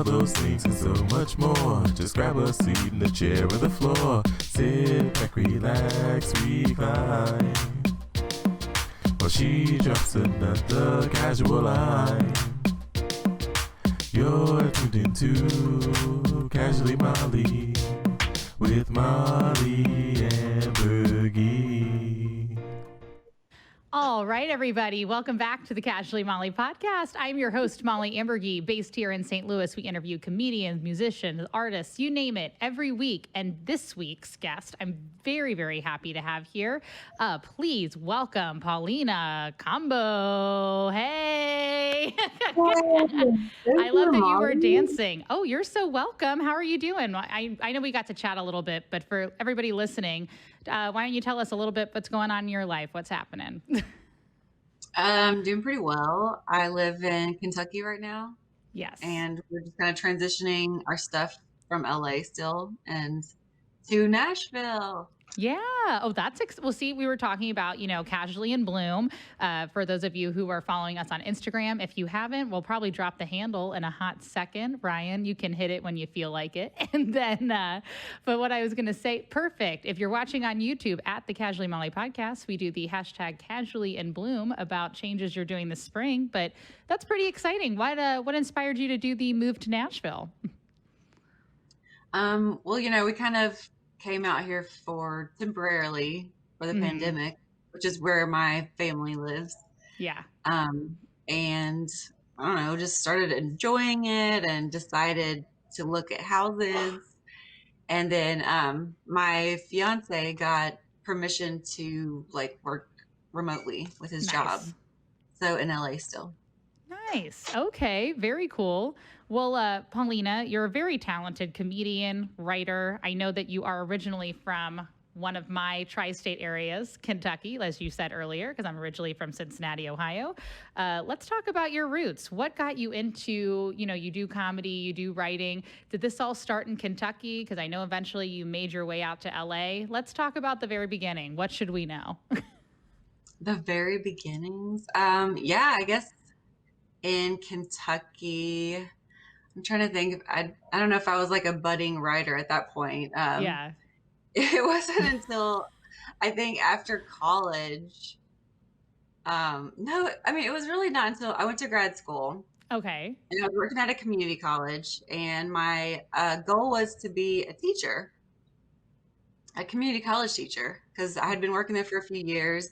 All those things and so much more. Just grab a seat in the chair or the floor. Sit back, relax, recline. While she drops another casual line. You're tuned into Casually Molly with Molly and Bergie. All right, everybody. Welcome back to the Casually Molly podcast. I'm your host, Molly Ambergy, based here in St. Louis. We interview comedians, musicians, artists, you name it, every week. And this week's guest, I'm very, very happy to have here. Please welcome Paulina Combow. Hey. I love that you were dancing. Oh, you're so welcome. How are you doing? I know we got to chat a little bit, but for everybody listening, why don't you tell us a little bit what's going on in your life? What's happening? I'm doing pretty well. I live in Kentucky right now. Yes. And we're just kind of transitioning our stuff from LA still and to Nashville. Yeah. Oh, well, see, we were talking about, Casually in Bloom. For those of you who are following us on Instagram, if you haven't, we'll probably drop the handle in a hot second. Ryan, you can hit it when you feel like it. And then, but what I was going to say, perfect. If you're watching on YouTube at the Casually Molly podcast, we do the hashtag Casually in Bloom about changes you're doing this spring. But that's pretty exciting. What inspired you to do the move to Nashville? Well, we kind of came out here temporarily for the pandemic, which is where my family lives. Yeah. And I don't know, just started enjoying it and decided to look at houses. And then my fiance got permission to work remotely with his job. So in LA still. Nice. Okay. Very cool. Well, Paulina, you're a very talented comedian, writer. I know that you are originally from one of my tri-state areas, Kentucky, as you said earlier, because I'm originally from Cincinnati, Ohio. Let's talk about your roots. What got you into, you do comedy, you do writing. Did this all start in Kentucky? Because I know eventually you made your way out to LA. Let's talk about the very beginning. What should we know? The very beginnings? Yeah, I guess in Kentucky, I'm trying to think. I don't know if I was like a budding writer at that point. Yeah. It wasn't until I think after college. No, I mean, it was really not until I went to grad school. Okay. And I was working at a community college, and my goal was to be a community college teacher, because I had been working there for a few years.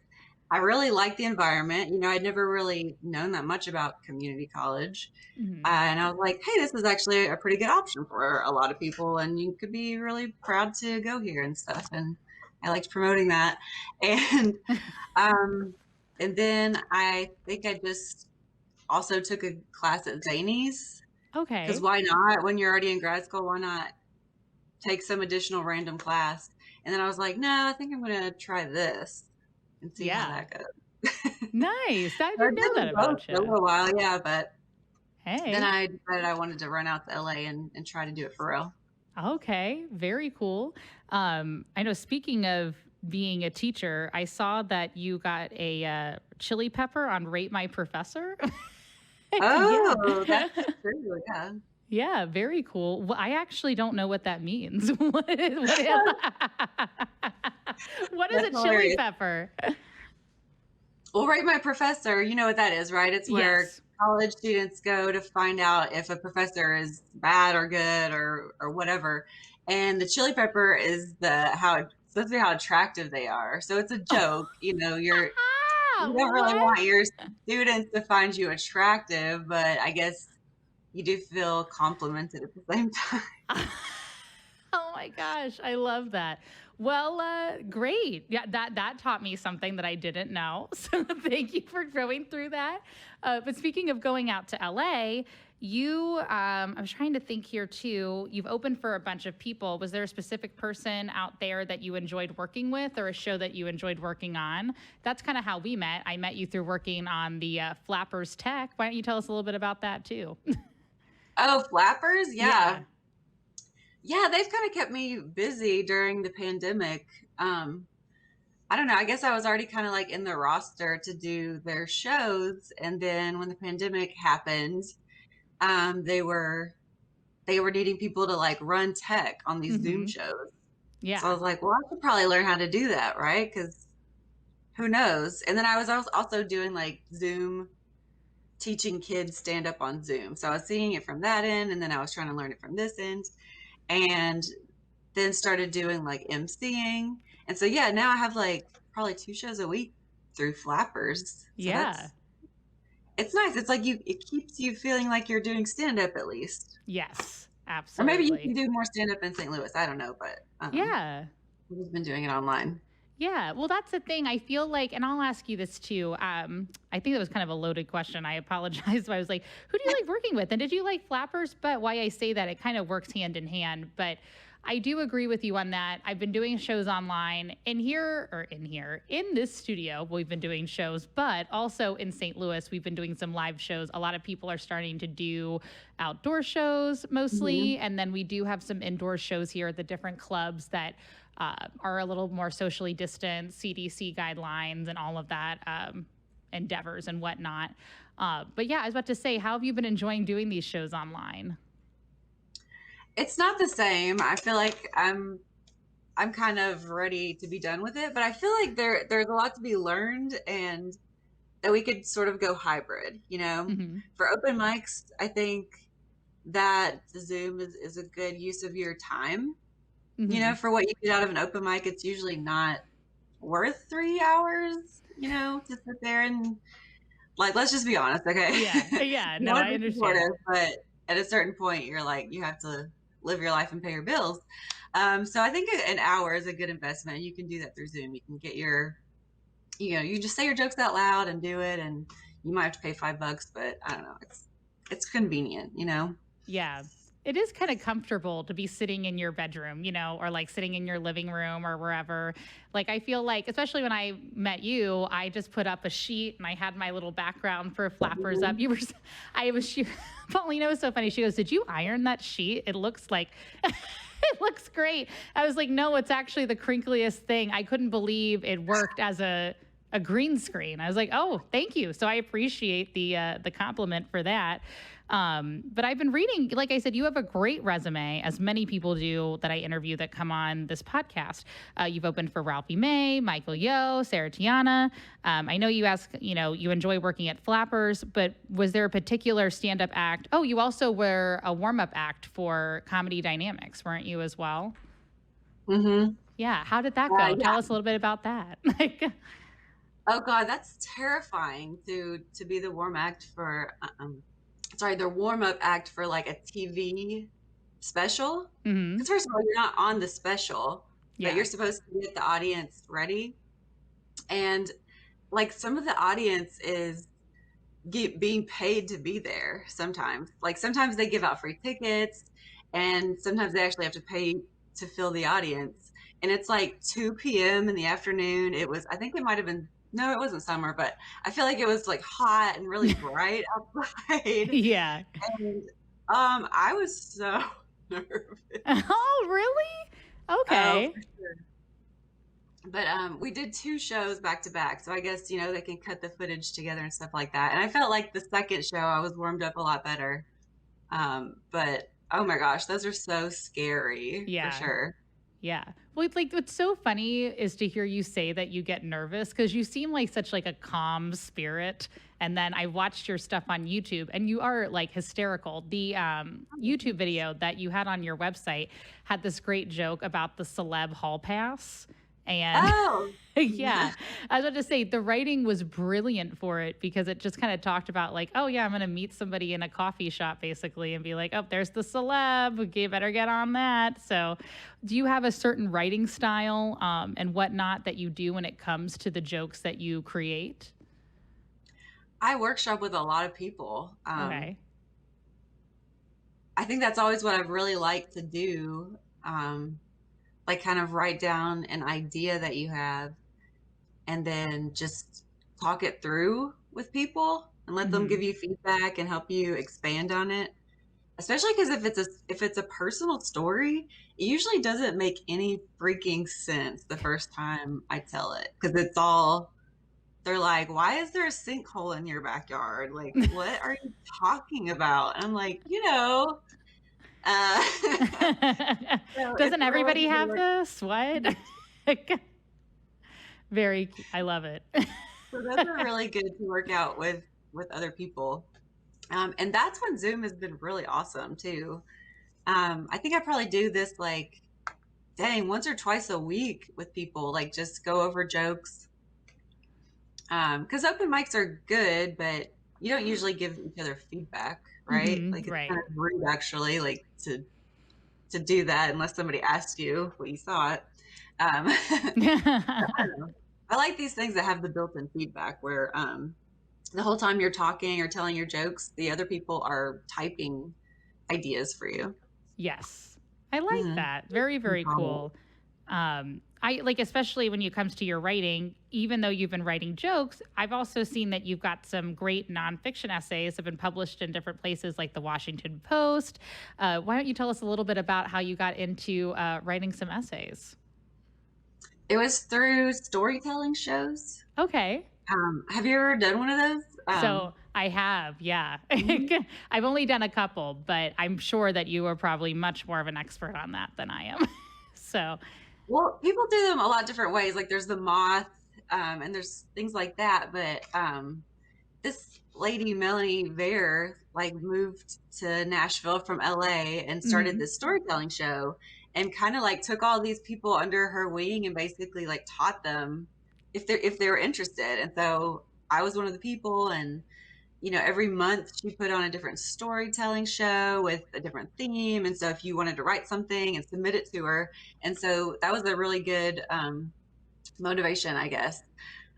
I really liked the environment. I'd never really known that much about community college. Mm-hmm. And I was like, hey, this is actually a pretty good option for a lot of people, and you could be really proud to go here and stuff. And I liked promoting that. And and then I think I just also took a class at Zanies. Okay. Because why not? When you're already in grad school, why not take some additional random class? And then I was like, no, I think I'm going to try this and see how that goes. Nice. I didn't know that about you. For a little while, yeah, but hey. Then I decided I wanted to run out to LA and try to do it for real. Okay, very cool. I know, speaking of being a teacher, I saw that you got a chili pepper on Rate My Professor. Oh, that's true, yeah. Yeah, very cool. Well, I actually don't know what that means. What is a chili pepper? Well, Rate My Professor, you know what that is, right? It's where college students go to find out if a professor is bad or good or whatever. And the chili pepper is supposed to be how attractive they are. So it's a joke, you don't really want your students to find you attractive, but I guess you do feel complimented at the same time. Oh my gosh, I love that. Well, great. Yeah, that taught me something that I didn't know. So thank you for going through that. But speaking of going out to LA, I was trying to think here too, you've opened for a bunch of people. Was there a specific person out there that you enjoyed working with, or a show that you enjoyed working on? That's kind of how we met. I met you through working on the Flappers Tech. Why don't you tell us a little bit about that too? Oh, Flappers? Yeah. Yeah, they've kind of kept me busy during the pandemic. I don't know. I guess I was already kind of like in the roster to do their shows. And then when the pandemic happened, they were they were needing people to like run tech on these Zoom shows. Yeah. So I was like, well, I could probably learn how to do that, right? Because who knows? And then I was also doing like Zoom, teaching kids stand up on Zoom. So I was seeing it from that end, and then I was trying to learn it from this end, and then started doing like emceeing. And so yeah, now I have like probably 2 shows a week through Flappers. So yeah. It's nice. It's like it keeps you feeling like you're doing stand up at least. Yes, Or absolutely. maybe you can do more stand up in St. Louis. I don't know, but yeah. I've just been doing it online. Yeah, well, that's the thing. I feel like, and I'll ask you this too. I think that was kind of a loaded question. I apologize. I was like, who do you like working with? And did you like Flappers? But why I say that, it kind of works hand in hand. But I do agree with you on that. I've been doing shows online in this studio. We've been doing shows, but also in St. Louis, we've been doing some live shows. A lot of people are starting to do outdoor shows mostly. And then we do have some indoor shows here at the different clubs that are a little more socially distant, CDC guidelines and all of that, endeavors and whatnot. But yeah, I was about to say, how have you been enjoying doing these shows online? It's not the same. I feel like I'm kind of ready to be done with it, but I feel like there's a lot to be learned, and that we could sort of go hybrid, you know. For open mics, I think that Zoom is a good use of your time. You know, for what you get out of an open mic, it's usually not worth 3 hours, you know, to sit there and like, let's just be honest, okay? Yeah, no, I understand. But at a certain point, you're like, you have to live your life and pay your bills. So I think an hour is a good investment. You can do that through Zoom. You can get you just say your jokes out loud and do it, and you might have to pay $5, but I don't know, it's convenient, you know? Yeah. It is kind of comfortable to be sitting in your bedroom, you know, or like sitting in your living room or wherever. Like, I feel like, especially when I met you, I just put up a sheet and I had my little background for Flappers up. Paulina was so funny. She goes, "Did you iron that sheet? It looks like, it looks great." I was like, "No, it's actually the crinkliest thing." I couldn't believe it worked as a green screen. I was like, "Oh, thank you." So I appreciate the compliment for that. But I've been reading, like I said, you have a great resume, as many people do that I interview that come on this podcast. You've opened for Ralphie May, Michael Yo, Sarah Tiana. I know you enjoy working at Flappers, but was there a particular stand-up act? Oh, you also were a warm-up act for Comedy Dynamics, weren't you as well? Yeah. How did that go? Yeah. Tell us a little bit about that. Oh God, that's terrifying to be the warm act for the warm-up act for like a TV special. Because first of all, you're not on the special, but you're supposed to get the audience ready. And like, some of the audience is being paid to be there sometimes. Like, sometimes they give out free tickets, and sometimes they actually have to pay to fill the audience. And it's like 2 p.m. in the afternoon. I think it might have been, no, it wasn't summer, but I feel like it was like hot and really bright outside. Yeah. And I was so nervous. Oh, really? Okay. For sure. But we did 2 shows back to back, so I guess, you know, they can cut the footage together and stuff like that. And I felt like the second show I was warmed up a lot better. But oh my gosh, those are so scary. For sure. Yeah. Well, it's like, what's so funny is to hear you say that you get nervous, because you seem like such like a calm spirit. And then I watched your stuff on YouTube, and you are like hysterical. The YouTube video that you had on your website had this great joke about the celeb hall pass. And yeah, I was about to say, the writing was brilliant for it, because it just kind of talked about like, oh yeah, I'm going to meet somebody in a coffee shop basically and be like, oh, there's the celeb. Okay, better get on that. So do you have a certain writing style and whatnot that you do when it comes to the jokes that you create? I workshop with a lot of people. Okay. I think that's always what I've really liked to do. Like, kind of write down an idea that you have, and then just talk it through with people and let them give you feedback and help you expand on it. Especially because if it's a personal story, it usually doesn't make any freaking sense the first time I tell it, because they're like, why is there a sinkhole in your backyard? Like, what are you talking about? And I'm like, you know, Uh, so Doesn't everybody really have this? What? I love it. So those are really good to work out with other people. And that's when Zoom has been really awesome too. I think I probably do this like, dang, once or twice a week with people, like just go over jokes. Because open mics are good, but you don't usually give each other feedback, right? Like it's Right. kind of rude actually, like to do that unless somebody asked you what you thought. I don't know. I like these things that have the built-in feedback where the whole time you're talking or telling your jokes, the other people are typing ideas for you. Yes. I like Mm-hmm. that. Very, very cool. I like, especially when it comes to your writing, even though you've been writing jokes, I've also seen that you've got some great nonfiction essays that have been published in different places like the Washington Post. Why don't you tell us a little bit about how you got into writing some essays? It was through storytelling shows. Okay. Have you ever done one of those? So I have, yeah. I've only done a couple, but I'm sure that you are probably much more of an expert on that than I am. So, well, people do them a lot of different ways. Like there's the moth, and there's things like that. But this lady, Melanie Vare, like moved to Nashville from LA and started this storytelling show and kind of like took all these people under her wing and basically like taught them if they were interested. And so I was one of the people, and every month she put on a different storytelling show with a different theme. And so if you wanted to write something and submit it to her, and so that was a really good motivation, I guess,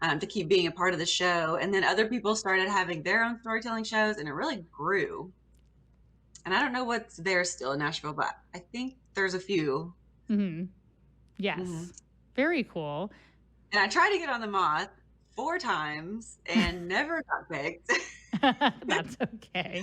to keep being a part of the show. And then other people started having their own storytelling shows, and it really grew. And I don't know what's there still in Nashville, but I think there's a few. Yes. Very cool. And I tried to get on the Moth 4 times and never got picked. That's okay.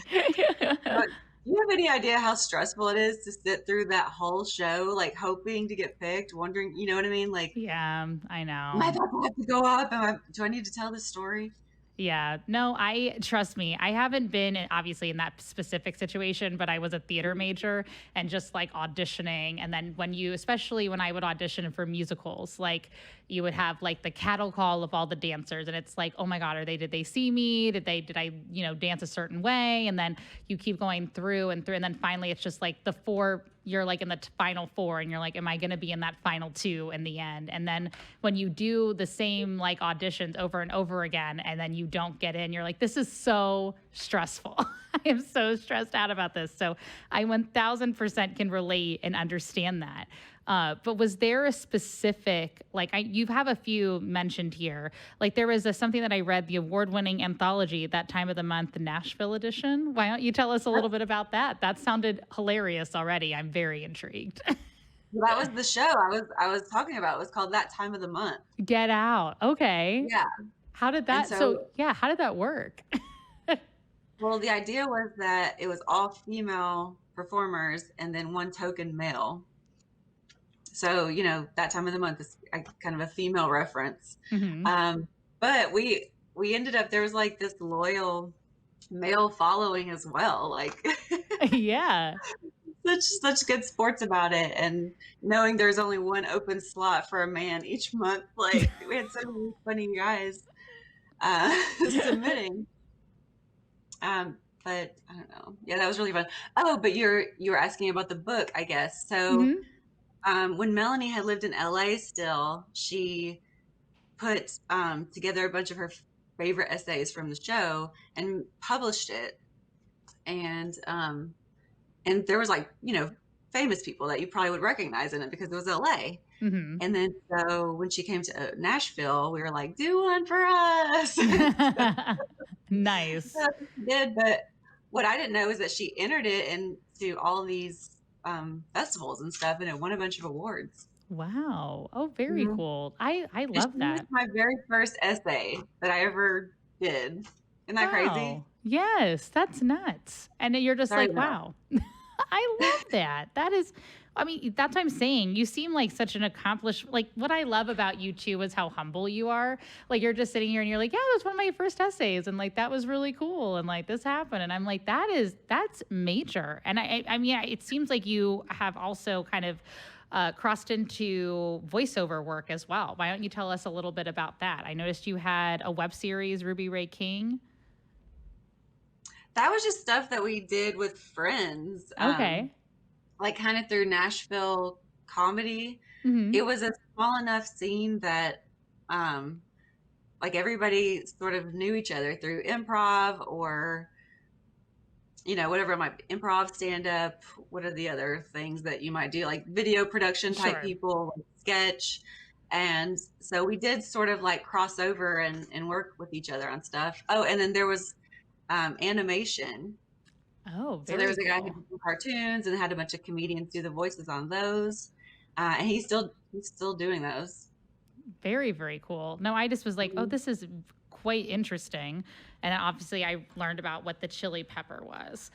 But do you have any idea how stressful it is to sit through that whole show, like hoping to get picked, wondering, you know what I mean? Like, Yeah, I know. am I about to have to go up? Do I need to tell this story? Yeah, no, trust me, I haven't been obviously in that specific situation, but I was a theater major and just like auditioning. And then especially when I would audition for musicals, like you would have like the cattle call of all the dancers. And it's like, oh my God, did they see me? Did I, dance a certain way? And then you keep going through. And then finally it's just like you're like in the final 4 and you're like, am I going to be in that final 2 in the end? And then when you do the same like auditions over and over again, and then you don't get in, you're like, this is so stressful. I am so stressed out about this. So I 1000% can relate and understand that. But was there a specific, like you have a few mentioned here, like there was something that I read, the award-winning anthology, that time of the month, the Nashville edition. Why don't you tell us a little bit about that? That sounded hilarious already. I'm very intrigued. That was the show I was talking about. It was called That Time of the Month. Get Out. Okay. Yeah. How did that, how did that work? Well, the idea was that it was all female performers and then one token male. So, that time of the month is kind of a female reference. But we ended up, there was like this loyal male following as well. Like, yeah. Such good sports about it. And knowing there's only one open slot for a man each month, like we had so many funny guys submitting. But I don't know. Yeah, that was really fun. Oh, but you were asking about the book, I guess. So when Melanie had lived in LA still, she put together a bunch of her favorite essays from the show and published it. And there was like, famous people that you probably would recognize in it because it was LA. And then so when she came to Nashville, we were like, do one for us. Nice. So she did, but what I didn't know is that she entered it into all these festivals and stuff, and it won a bunch of awards. Wow. Oh, very cool. I love that. It was my very first essay that I ever did. Isn't that crazy? Yes, that's nuts. And you're just like, wow. I love that. That is, I mean, that's what I'm saying. You seem like such an accomplished, like what I love about you too is how humble you are. Like you're just sitting here and you're like, yeah, that was one of my first essays. And like, that was really cool. And like this happened. And I'm like, that's major. And I mean, it seems like you have also kind of crossed into voiceover work as well. Why don't you tell us a little bit about that? I noticed you had a web series, Ruby Ray King. That was just stuff that we did with friends. Okay. Like kind of through Nashville comedy. Mm-hmm. It was a small enough scene that like everybody sort of knew each other through improv or, you know, whatever it might be, improv, stand up. What are the other things that you might do? Like video production type Sure. people, like sketch. And so we did sort of like cross over and work with each other on stuff. Oh, and then there was animation. Oh, So very there was a guy cool. who did cartoons and had a bunch of comedians do the voices on those. And he's still doing those. Very, very cool. No, I just was like, oh, this is quite interesting. And obviously I learned about what the chili pepper was.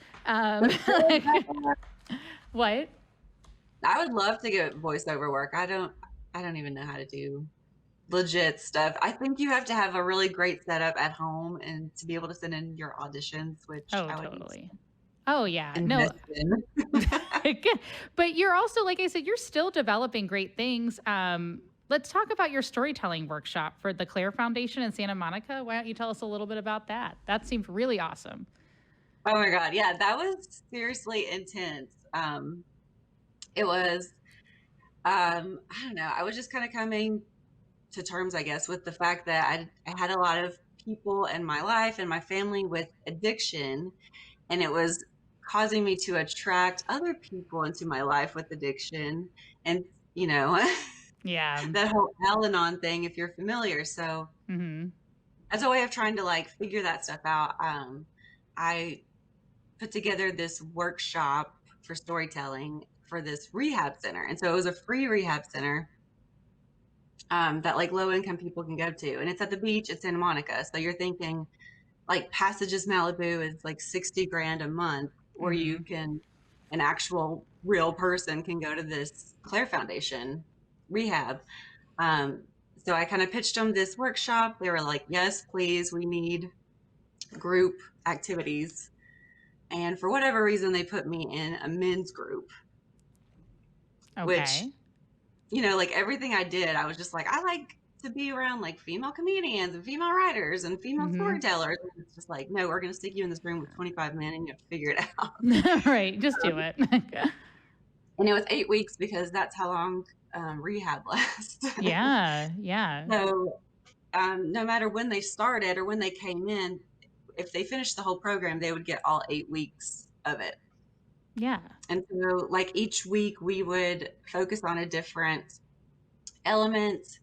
What? I would love to get voiceover work. I don't even know how to do legit stuff. I think you have to have a really great setup at home and to be able to send in your auditions, which Oh, I would totally. Oh, yeah. No, invest in. but you're also, like I said, you're still developing great things. Let's talk about your storytelling workshop for the Claire Foundation in Santa Monica. Why don't you tell us a little bit about that? That seemed really awesome. Oh my God. Yeah, that was seriously intense. It was, I don't know. I was just kind of coming to terms, I guess, with the fact that I had a lot of people in my life and my family with addiction, and it was causing me to attract other people into my life with addiction. And, you know, Yeah. that whole Al-Anon thing, if you're familiar. So Mm-hmm. as a way of trying to like figure that stuff out, I put together this workshop for storytelling for this rehab center. And so it was a free rehab center that like low income people can go to. And it's at the beach, it's Santa Monica. So you're thinking like Passages Malibu is like 60 grand a month, or you can, an actual real person can go to this Claire Foundation rehab. So I kind of pitched them this workshop. They were like, yes, please, we need group activities. And for whatever reason, they put me in a men's group, which, Okay. you know, like everything I did, I was just like, I like to be around like female comedians and female writers and female storytellers. And it's just like, no, we're going to stick you in this room with 25 men and you have to figure it out. Right. Just do it. And it was 8 weeks because that's how long rehab lasts. Yeah. Yeah. So no matter when they started or when they came in, if they finished the whole program, they would get all 8 weeks of it. Yeah. And so like each week we would focus on a different element,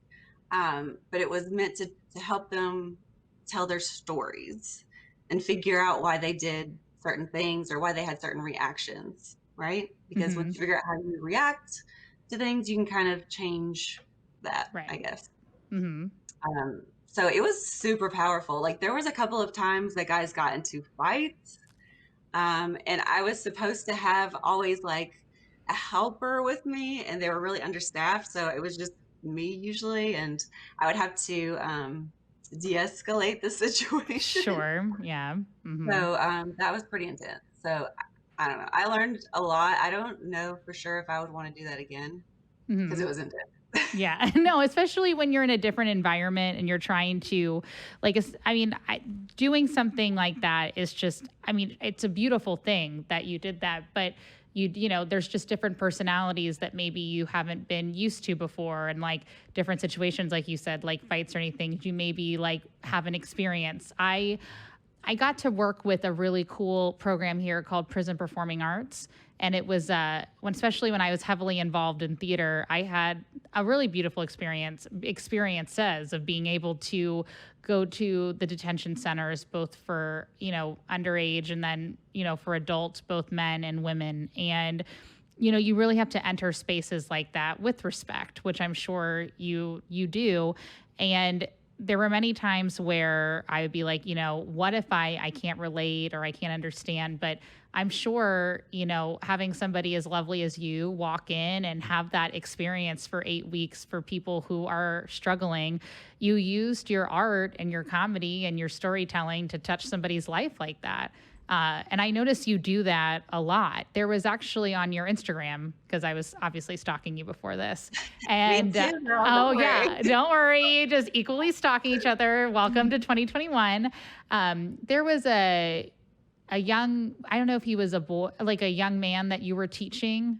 but it was meant to help them tell their stories and figure out why they did certain things or why they had certain reactions, right? Because once you figure out how you react to things, you can kind of change that, Right. I guess. Mm-hmm. So it was super powerful. Like there was a couple of times that guys got into fights. And I was supposed to have always like a helper with me, and they were really understaffed. So it was just me usually, and I would have to de-escalate the situation. Sure. Yeah. Mm-hmm. So that was pretty intense. So I don't know. I learned a lot. I don't know for sure if I would want to do that again because it was intense. Yeah, no, especially when you're in a different environment and you're trying to, like, doing something like that is just, I mean, it's a beautiful thing that you did that, but you know, there's just different personalities that maybe you haven't been used to before, and like different situations, like you said, like fights or anything you maybe like haven't experienced. I got to work with a really cool program here called Prison Performing Arts. And it was, especially when I was heavily involved in theater, I had a really beautiful experiences of being able to go to the detention centers, both for, you know, underage and then, you know, for adults, both men and women. And, you know, you really have to enter spaces like that with respect, which I'm sure you do. And there were many times where I would be like, what if I can't relate or I can't understand? But I'm sure, having somebody as lovely as you walk in and have that experience for 8 weeks for people who are struggling, you used your art and your comedy and your storytelling to touch somebody's life like that. And I noticed you do that a lot. There was actually on your Instagram, because I was obviously stalking you before this. And Me too, girl, oh don't yeah, worry. don't worry, just equally stalking each other. Welcome to 2021. There was a young, I don't know if he was a boy, like a young man that you were teaching.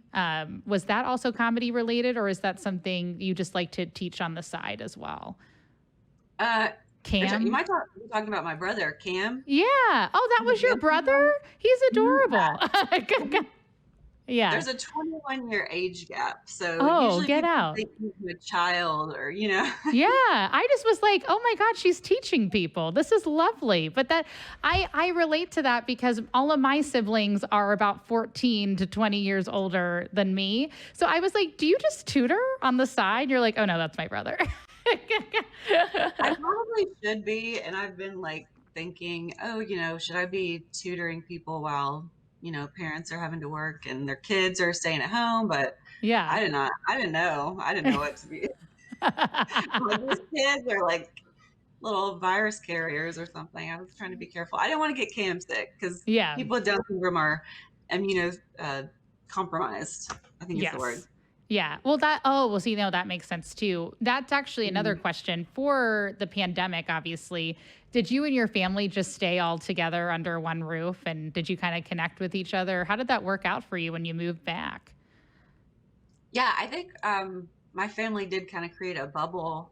Was that also comedy related, or is that something you just like to teach on the side as well? Cam? You might be talking about my brother, Cam. Yeah. Oh, that was your brother? He's adorable. Yeah. There's a 21-year age gap. So usually get people out. think he's a child or, Yeah. I just was like, oh my God, she's teaching people. This is lovely. But that I relate to that because all of my siblings are about 14 to 20 years older than me. So I was like, do you just tutor on the side? You're like, oh no, that's my brother. I probably should be. And I've been like thinking, should I be tutoring people while, parents are having to work and their kids are staying at home? But yeah, I didn't know what to be. Like, these kids are like little virus carriers or something. I was trying to be careful. I didn't want to get Cam sick because people with Down syndrome are compromised, I think is the word. Yeah. Well, that makes sense too. That's actually another question for the pandemic, obviously. Did you and your family just stay all together under one roof, and did you kind of connect with each other? How did that work out for you when you moved back? Yeah, I think my family did kind of create a bubble.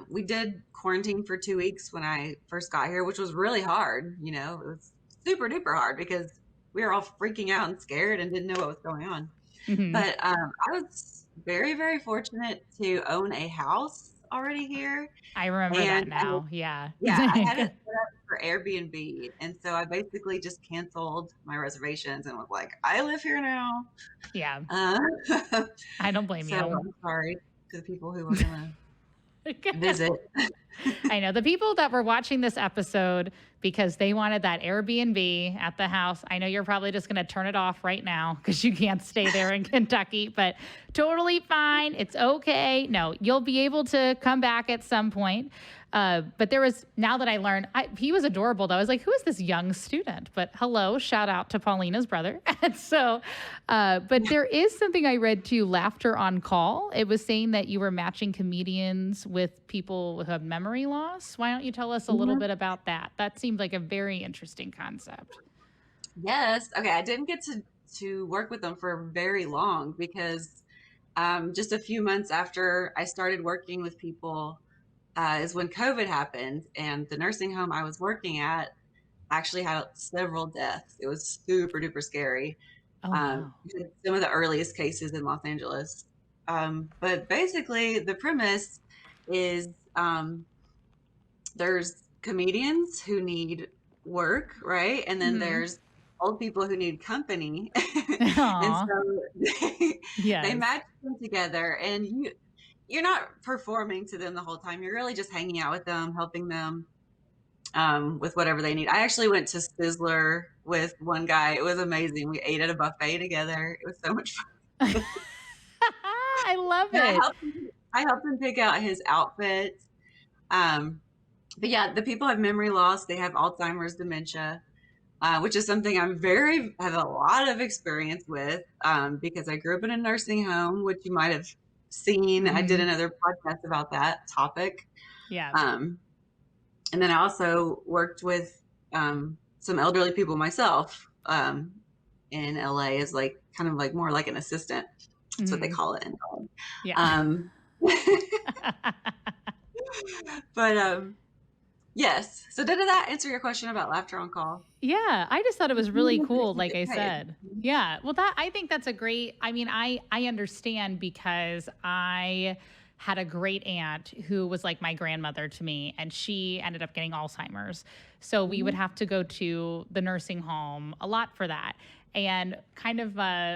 We did quarantine for 2 weeks when I first got here, which was really hard. It was super duper hard because we were all freaking out and scared and didn't know what was going on. Mm-hmm. But I was very, very fortunate to own a house already here. I remember that now. Yeah, I had it set up for Airbnb. And so I basically just canceled my reservations and was like, I live here now. Yeah. I don't blame you. I'm sorry to the people who were going to visit. I know the people that were watching this episode because they wanted that Airbnb at the house. I know you're probably just going to turn it off right now because you can't stay there in Kentucky, but totally fine. It's okay. No, you'll be able to come back at some point. But now that I learned, he was adorable though. I was like, who is this young student? But hello, shout out to Paulina's brother. And so, but there is something I read too, Laughter on Call. It was saying that you were matching comedians with people who have memory loss. Why don't you tell us a little bit about that? That seemed like a very interesting concept. Yes. Okay. I didn't get to work with them for very long because just a few months after I started working with people, is when COVID happened, and the nursing home I was working at actually had several deaths. It was super duper scary. Wow. Some of the earliest cases in Los Angeles. But basically the premise is there's comedians who need work, right? And then there's old people who need company. And so they match them together, and you're not performing to them the whole time. You're really just hanging out with them, helping them with whatever they need. I actually went to Sizzler with one guy. It was amazing. We ate at a buffet together. It was so much fun. I love it. I helped him pick out his outfit. But yeah, the people have memory loss. They have Alzheimer's, dementia, which is something have a lot of experience with because I grew up in a nursing home, which you might have seen. I did another podcast about that topic. Yeah. And then I also worked with some elderly people myself in LA as kind of more like an assistant. That's what they call it in LA. Yeah. But yes. So did that answer your question about Laughter on Call? Yeah, I just thought it was really cool, like I said. Yeah, well, I think that's a great, I understand because I had a great aunt who was like my grandmother to me, and she ended up getting Alzheimer's. So we would have to go to the nursing home a lot for that. And kind of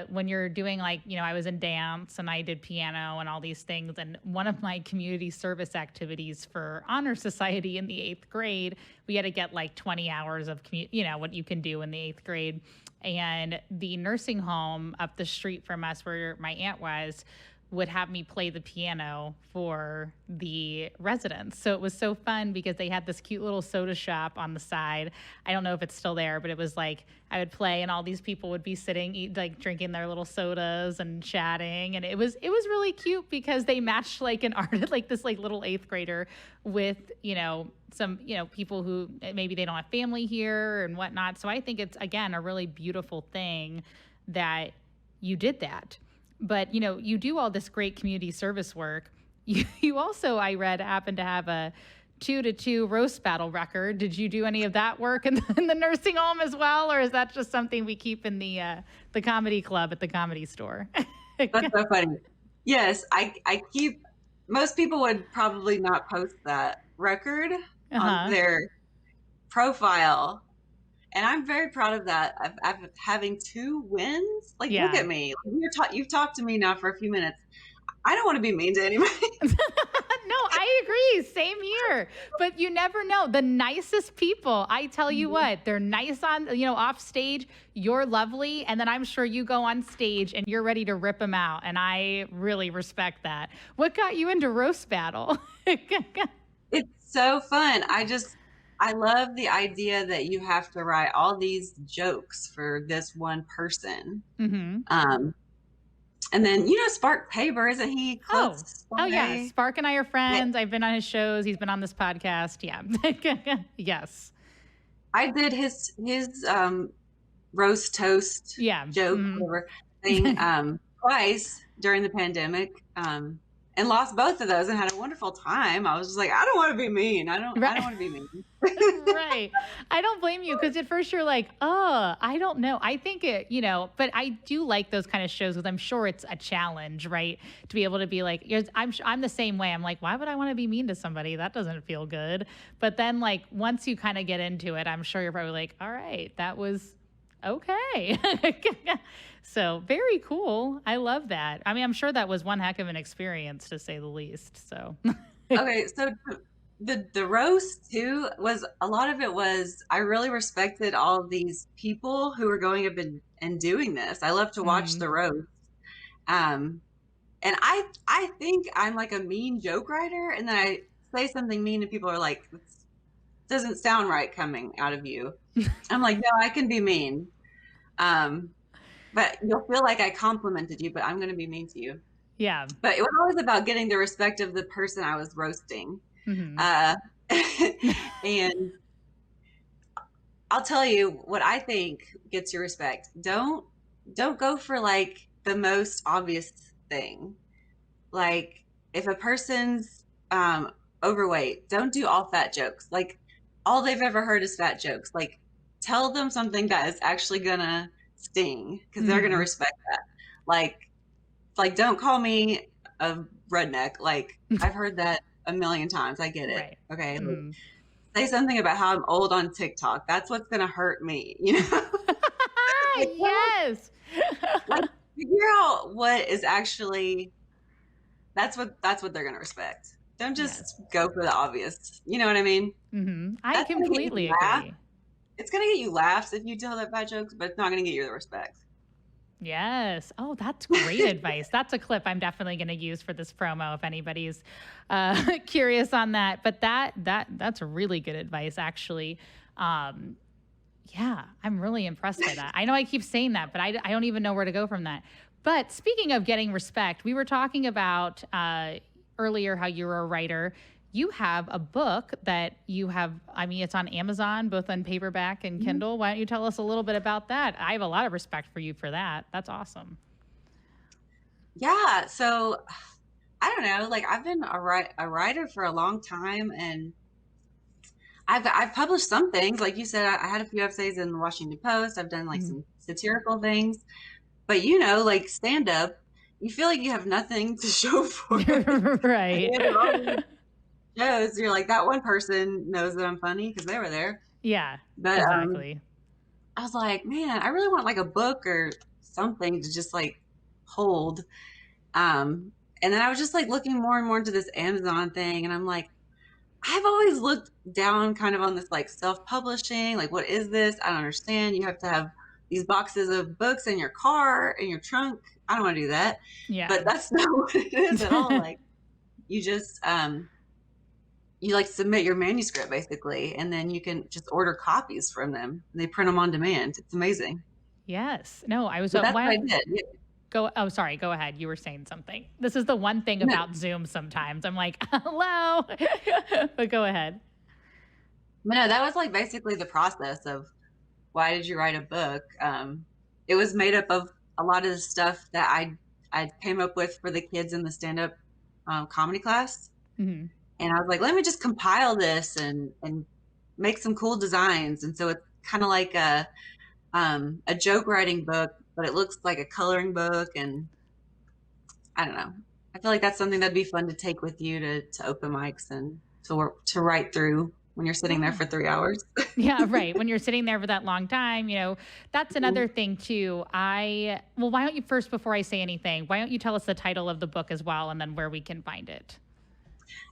when you're doing like, I was in dance and I did piano and all these things. And one of my community service activities for Honor Society in the 8th grade, we had to get like 20 hours of, what you can do in the 8th grade. And the nursing home up the street from us where my aunt was would have me play the piano for the residents. So it was so fun because they had this cute little soda shop on the side. I don't know if it's still there, but it was like I would play and all these people would be sitting, drinking their little sodas and chatting. And it was really cute because they matched like an artist, like this like little 8th grader with, some, people who maybe they don't have family here and whatnot. So I think it's, again, a really beautiful thing that you did that. But, you do all this great community service work. You also, I read, happen to have a 2-2 roast battle record. Did you do any of that work in the nursing home as well? Or is that just something we keep in the comedy club at the Comedy Store? That's so funny. Yes, I keep, most people would probably not post that record on their profile. And I'm very proud of that. Of having 2 wins. Like, look at me. You've talked to me now for a few minutes. I don't want to be mean to anybody. No, I agree. Same here. But you never know. The nicest people, I tell you what, they're nice on, off stage. You're lovely. And then I'm sure you go on stage and you're ready to rip them out. And I really respect that. What got you into roast battle? It's so fun. I love the idea that you have to write all these jokes for this one person. Mm-hmm. And then, Spark Paber, isn't he close? Oh, yeah. Spark and I are friends. Yeah. I've been on his shows. He's been on this podcast. Yeah. Yes. I did his roast toast joke thing twice during the pandemic. And lost both of those and had a wonderful time. I was just like, I don't want to be mean. I don't want to be mean. Right. I don't blame you because at first you're like, oh, I don't know. I think it, but I do like those kind of shows because I'm sure it's a challenge, right? To be able to be like, I'm the same way. I'm like, why would I want to be mean to somebody? That doesn't feel good. But then like once you kind of get into it, I'm sure you're probably like, all right, that was okay. So very cool. I love that. I mean, I'm sure that was one heck of an experience to say the least. So, okay. So the roast too was, a lot of it was, I really respected all of these people who were going up and doing this. I love to watch the roast. And I think I'm like a mean joke writer. And then I say something mean and people are like, this doesn't sound right coming out of you. I'm like, no, I can be mean. But you'll feel like I complimented you, but I'm going to be mean to you. Yeah. But it was always about getting the respect of the person I was roasting. Mm-hmm. And I'll tell you what I think gets your respect. Don't go for like the most obvious thing. Like if a person's overweight, don't do all fat jokes. Like all they've ever heard is fat jokes. Like tell them something that is actually gonna sting because they're gonna respect that. Like don't call me a redneck. Like I've heard that a million times. I get it. Right. Okay. Like, say something about how I'm old on TikTok. That's what's gonna hurt me. Yes. Like figure out what is actually. That's what they're gonna respect. Don't just go for the obvious. You know what I mean? Mm-hmm. I completely agree. It's going to get you laughs if you tell that bad jokes, but it's not going to get you the respect. Yes. Oh, that's great advice. That's a clip I'm definitely going to use for this promo if anybody's curious on that. But that's really good advice, actually. Yeah, I'm really impressed by that. I know I keep saying that, but I don't even know where to go from that. But speaking of getting respect, we were talking about earlier how you're a writer. You have a book that you have, I mean, it's on Amazon, both on paperback and Kindle. Why don't you tell us a little bit about that? I have a lot of respect for you for that. That's awesome. Yeah. So I don't know, like I've been a writer for a long time and I've published some things. Like you said, I had a few essays in the Washington Post. I've done like some satirical things, but like stand up, you feel like you have nothing to show for it. Right. Shows you're like, that one person knows that I'm funny because they were there. Yeah, but exactly. I was like, man, I really want like a book or something to just like hold. And then I was just like looking more and more into this Amazon thing, and I'm like, I've always looked down kind of on this like self-publishing, like what is this? I don't understand. You have to have these boxes of books in your car, in your trunk. I don't want to do that. Yeah. But that's not what it is at all. Like you just you like submit your manuscript basically, and then you can just order copies from them and they print them on demand. It's amazing. Yes. No, I was So that's what I did. Yeah. Oh, sorry. Go ahead. You were saying something. This is the one thing about Zoom sometimes. I'm like, hello. But go ahead. No, that was like basically the process of why did you write a book? It was made up of a lot of the stuff that I came up with for the kids in the stand-up comedy class. Mm-hmm. And I was like, let me just compile this and make some cool designs. And so it's kind of like a joke writing book, but it looks like a coloring book. And I don't know. I feel like that's something that'd be fun to take with you to open mics and to write through when you're sitting there for 3 hours. Yeah, right. When you're sitting there for that long time, that's another thing too. Why don't you first, before I say anything, why don't you tell us the title of the book as well, and then where we can find it?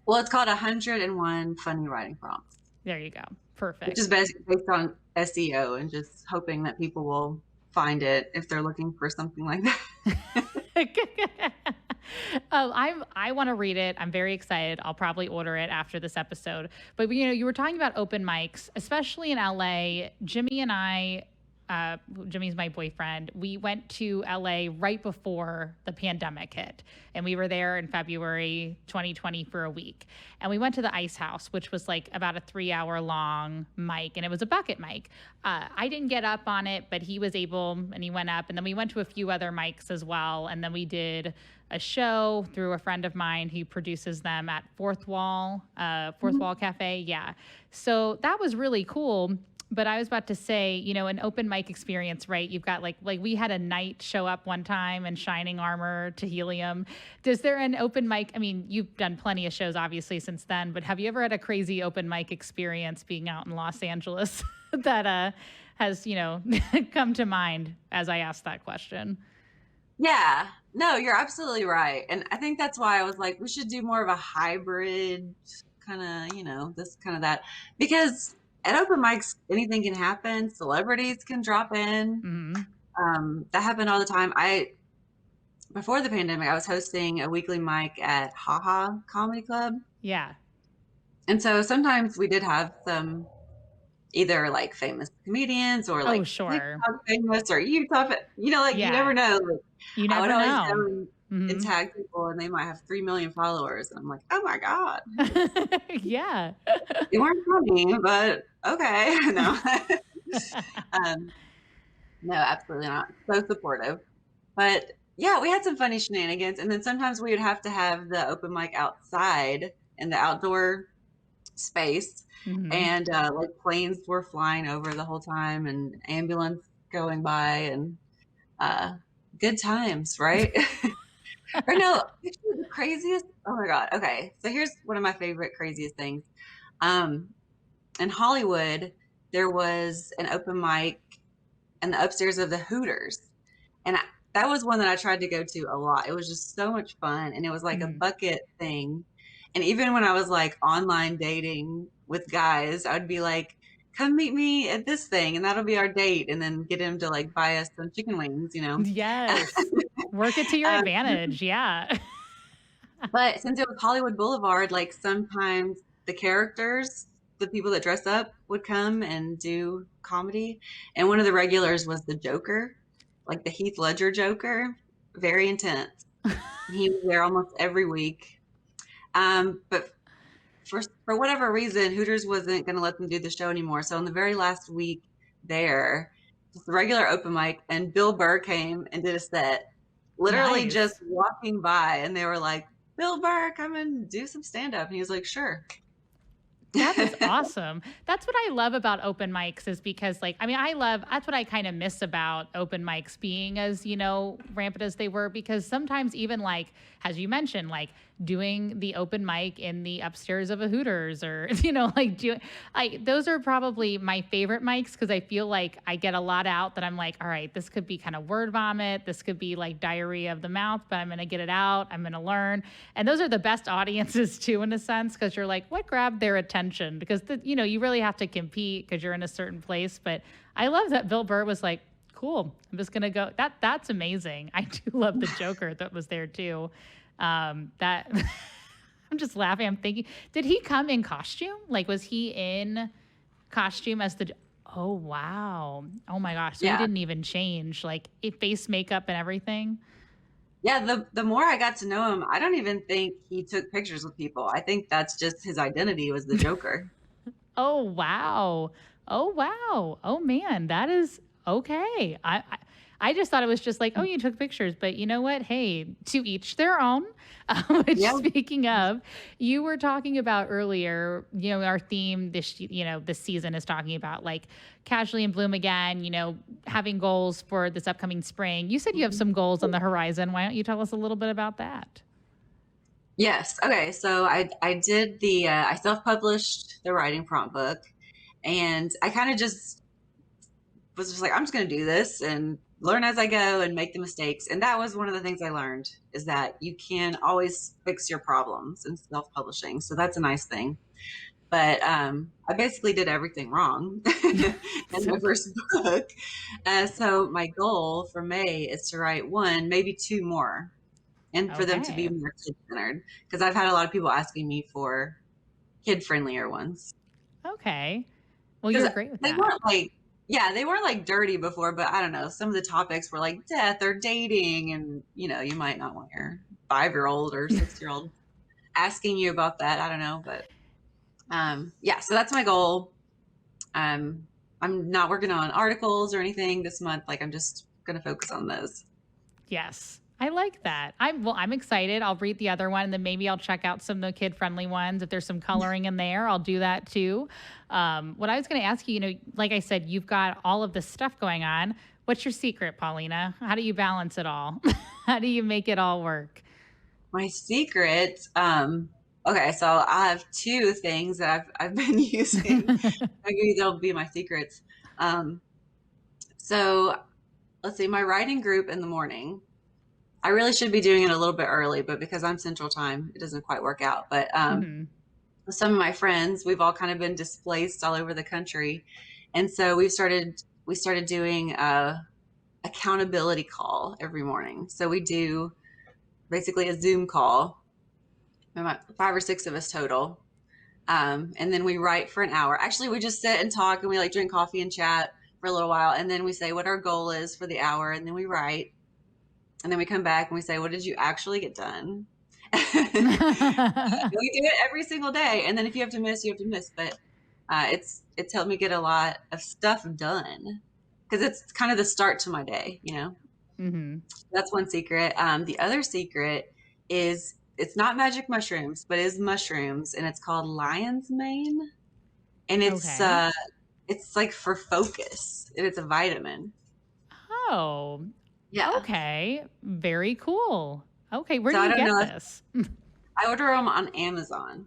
Well, it's called 101 Funny Writing Prompts. There you go. Perfect. Which is based on SEO and just hoping that people will find it if they're looking for something like that. I want to read it. I'm very excited. I'll probably order it after this episode. But you were talking about open mics, especially in LA. Jimmy and I, Jimmy's my boyfriend. We went to LA right before the pandemic hit, and we were there in February 2020 for a week. And we went to the Ice House, which was like about a 3-hour long mic, and it was a bucket mic. I didn't get up on it, but he was able, and he went up. And then we went to a few other mics as well. And then we did a show through a friend of mine who produces them at Fourth Wall Cafe. Yeah. So that was really cool. But I was about to say, an open mic experience, right? You've got like we had a knight show up one time in shining armor to helium. Is there an open mic? I mean, you've done plenty of shows obviously since then, but have you ever had a crazy open mic experience being out in Los Angeles that has, come to mind as I asked that question? Yeah, no, you're absolutely right. And I think that's why I was like, we should do more of a hybrid kind of, this kind of that, because at open mics, anything can happen. Celebrities can drop in. Mm-hmm. That happened all the time. Before the pandemic, I was hosting a weekly mic at Haha Comedy Club. Yeah. And so sometimes we did have some either like famous comedians or like famous or Utah, you never know. Like, you never know. I would always go and tag people, and they might have 3 million followers, and I'm like, oh my god. Yeah. They weren't funny, but okay. No. No, absolutely not. So supportive. But yeah, we had some funny shenanigans, and then sometimes we would have to have the open mic outside in the outdoor space. Mm-hmm. And like planes were flying over the whole time, and ambulance going by, and good times, right? Or no, the craziest. Oh my god. Okay, so here's one of my favorite craziest things. In Hollywood, there was an open mic in the upstairs of the Hooters, and that was one that I tried to go to a lot. It was just so much fun, and it was like a bucket thing. And even when I was like online dating with guys, I would be like, come meet me at this thing, and that'll be our date, and then get him to like buy us some chicken wings, Yes. Work it to your advantage. Yeah. But since it was Hollywood Boulevard, like sometimes the characters, the people that dress up, would come and do comedy. And one of the regulars was the Joker, like the Heath Ledger Joker. Very intense. He was there almost every week. But for whatever reason, Hooters wasn't going to let them do the show anymore. So in the very last week there, just the regular open mic, and Bill Burr came and did a set, literally just walking by, and they were like, Bill Burr, come and do some stand-up. And he was like, sure. That is awesome. That's what I love about open mics is because that's what I kind of miss about open mics being as, rampant as they were, because sometimes even like, as you mentioned, like doing the open mic in the upstairs of a Hooters or, those are probably my favorite mics because I feel like I get a lot out that I'm like, all right, this could be kind of word vomit. This could be like diarrhea of the mouth, but I'm going to get it out. I'm going to learn. And those are the best audiences too, in a sense, because you're like, what grabbed their attention? Because, you really have to compete because you're in a certain place. But I love that Bill Burr was like, cool, I'm just going to go. That's amazing. I do love the Joker that was there too. I'm just laughing. I'm thinking, did he come in costume? Like, was he in costume as oh, wow. Oh my gosh. So he didn't even change, like face makeup and everything. Yeah. The more I got to know him, I don't even think he took pictures with people. I think that's just his identity was the Joker. Oh, wow. Oh, wow. Oh man, that is okay. I just thought it was just like, oh, you took pictures, but you know what? Hey, to each their own. Which, speaking of, you were talking about earlier, our theme this season is talking about like Casually in Bloom again, having goals for this upcoming spring. You said you have some goals on the horizon. Why don't you tell us a little bit about that? Yes. Okay. So I did I self-published the writing prompt book, and I kind of just was just like, I'm just going to do this and learn as I go and make the mistakes. And that was one of the things I learned, is that you can always fix your problems in self-publishing. So that's a nice thing. But I basically did everything wrong in my first book. So my goal for May is to write one, maybe two more, and for them to be more kid-centered. Because I've had a lot of people asking me for kid-friendlier ones. Okay. Well, you're great with that. They weren't like dirty before, but I don't know. Some of the topics were like death or dating, and you might not want your 5-year-old or 6-year-old asking you about that. I don't know, but so that's my goal. I'm not working on articles or anything this month. Like, I'm just going to focus on those. Yes. I like that. I'm excited. I'll read the other one, and then maybe I'll check out some of the kid-friendly ones. If there's some coloring in there, I'll do that too. What I was going to ask you, like I said, you've got all of this stuff going on. What's your secret, Paulina? How do you balance it all? How do you make it all work? My secret, okay, so I have two things that I've been using. Maybe they'll be my secrets. So let's see, my writing group in the morning. I really should be doing it a little bit early, but because I'm Central Time, it doesn't quite work out. But some of my friends, we've all kind of been displaced all over the country, and so we started doing a accountability call every morning. So we do basically a Zoom call, 5 or 6 of us total, and then we write for an hour. Actually, we just sit and talk, and we like drink coffee and chat for a little while, and then we say what our goal is for the hour, and then we write. And then we come back and we say, what did you actually get done? We do it every single day. And then if you have to miss, you have to miss. But it's helped me get a lot of stuff done, because it's kind of the start to my day, Mm-hmm. That's one secret. The other secret is, it's not magic mushrooms, but is mushrooms, and it's called lion's mane. And it's like for focus, and it's a vitamin. Oh, yeah. Okay. Very cool. Okay. Where do you get this? I order them on Amazon.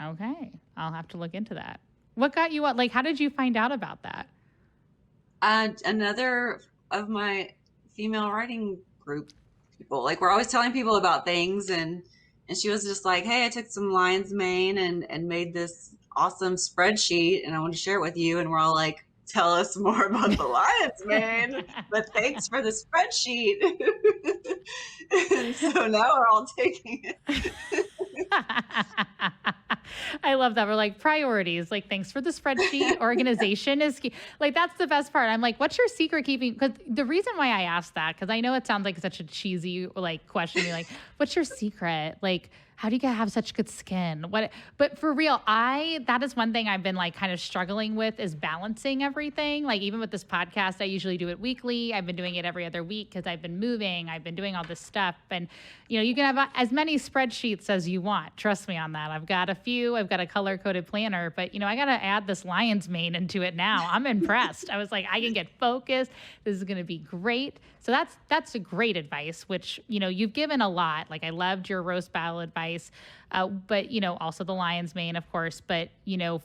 Okay. I'll have to look into that. What got you up? Like, how did you find out about that? Another of my female writing group people, like, we're always telling people about things, and she was just like, hey, I took some lion's mane and made this awesome spreadsheet, and I want to share it with you. And we're all like, tell us more about the lion's mane, but thanks for the spreadsheet. And so now we're all taking it. I love that. We're like, priorities, like, thanks for the spreadsheet. Organization is key. Like, that's the best part. I'm like, what's your secret keeping? Because the reason why I asked that, because I know it sounds like such a cheesy like question. You're like, what's your secret? Like, how do you have such good skin? But for real, that is one thing I've been like kind of struggling with is balancing everything. Like even with this podcast, I usually do it weekly. I've been doing it every other week because I've been moving. I've been doing all this stuff. And, you can have as many spreadsheets as you want. Trust me on that. I've got a few. I've got a color-coded planner. But, I got to add this lion's mane into it now. I'm impressed. I was like, I can get focused. This is going to be great. So that's a great advice, which, you've given a lot. Like I loved your roast battle advice, but, also the lion's mane, of course. But,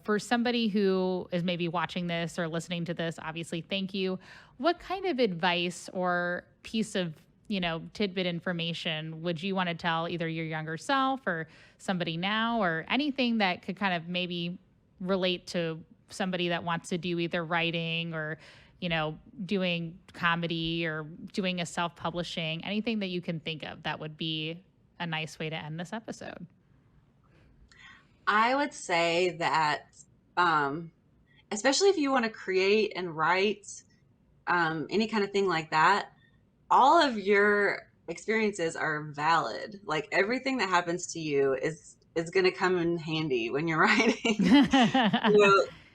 for somebody who is maybe watching this or listening to this, obviously, thank you. What kind of advice or piece of, tidbit information would you want to tell either your younger self or somebody now or anything that could kind of maybe relate to somebody that wants to do either writing or, doing comedy or doing a self-publishing, anything that you can think of that would be a nice way to end this episode? I would say that, especially if you want to create and write, any kind of thing like that, all of your experiences are valid. Like everything that happens to you is going to come in handy when you're writing.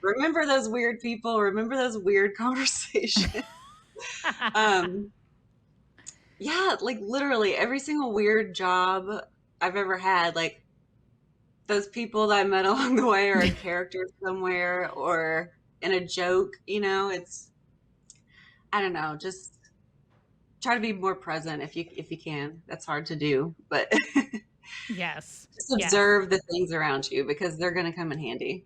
Remember those weird people, remember those weird conversations. Yeah, like literally every single weird job I've ever had, like those people that I met along the way are a character somewhere or in a joke, it's, I don't know, just try to be more present if you can. That's hard to do, but yes. Just observe the things around you because they're going to come in handy.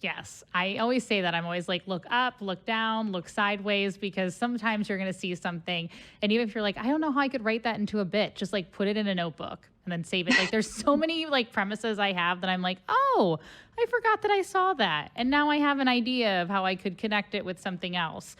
Yes. I always say that. I'm always like, look up, look down, look sideways, because sometimes you're going to see something. And even if you're like, I don't know how I could write that into a bit, just like put it in a notebook and then save it. Like there's so many like premises I have that I'm like, oh, I forgot that I saw that. And now I have an idea of how I could connect it with something else.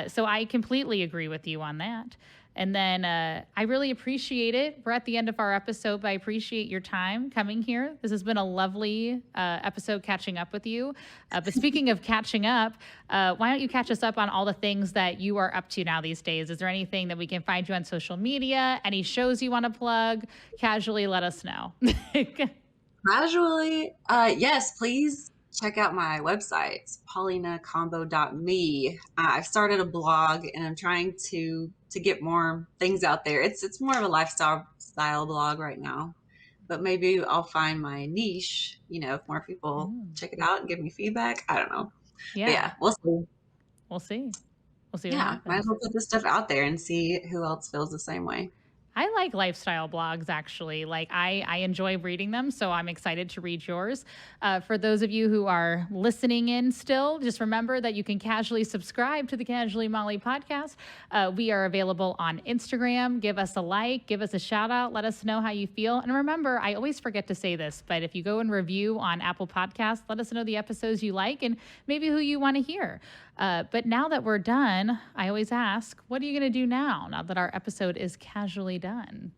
So I completely agree with you on that. And then I really appreciate it. We're at the end of our episode, but I appreciate your time coming here. This has been a lovely episode catching up with you. But speaking of catching up, why don't you catch us up on all the things that you are up to now these days? Is there anything that we can find you on social media? Any shows you want to plug? Casually, let us know. Casually, yes, please check out my website, paulinacombow.me. I've started a blog and I'm trying to get more things out there. It's more of a lifestyle blog right now, but maybe I'll find my niche, if more people check it out and give me feedback. I don't know. Yeah, we'll see. We'll see. Yeah, might as well put this stuff out there and see who else feels the same way. I like lifestyle blogs, actually. Like I enjoy reading them, so I'm excited to read yours. For those of you who are listening in still, just remember that you can casually subscribe to the Casually Molly podcast. We are available on Instagram. Give us a like, give us a shout out, let us know how you feel. And remember, I always forget to say this, but if you go and review on Apple Podcasts, let us know the episodes you like and maybe who you want to hear. But now that we're done, I always ask, what are you going to do now that our episode is casually done?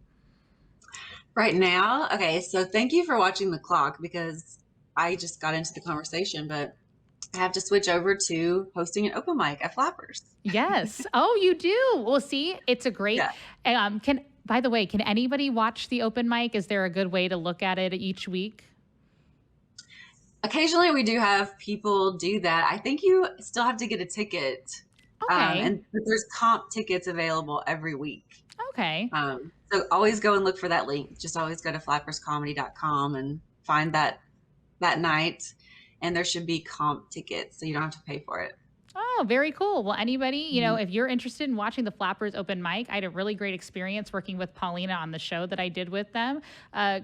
Right now? Okay, so thank you for watching the clock because I just got into the conversation, but I have to switch over to hosting an open mic at Flappers. Yes. Oh, you do? Well, see, it's a great... Yeah. By the way, can anybody watch the open mic? Is there a good way to look at it each week? Occasionally we do have people do that. I think you still have to get a ticket. Okay. But there's comp tickets available every week. Okay. So always go and look for that link. Just always go to flapperscomedy.com and find that night. And there should be comp tickets, so you don't have to pay for it. Oh, very cool. Well, anybody, if you're interested in watching the Flappers open mic, I had a really great experience working with Paulina on the show that I did with them.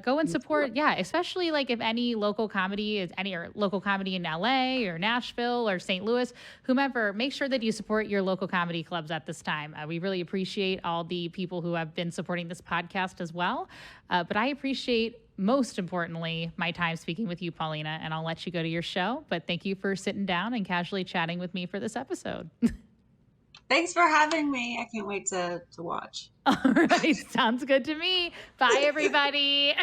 Go and support. Yeah. Especially like if any local comedy in LA or Nashville or St. Louis, whomever, make sure that you support your local comedy clubs at this time. We really appreciate all the people who have been supporting this podcast as well. But I appreciate most importantly, my time speaking with you, Paulina, and I'll let you go to your show. But thank you for sitting down and casually chatting with me for this episode. Thanks for having me. I can't wait to watch. All right. Sounds good to me. Bye, everybody.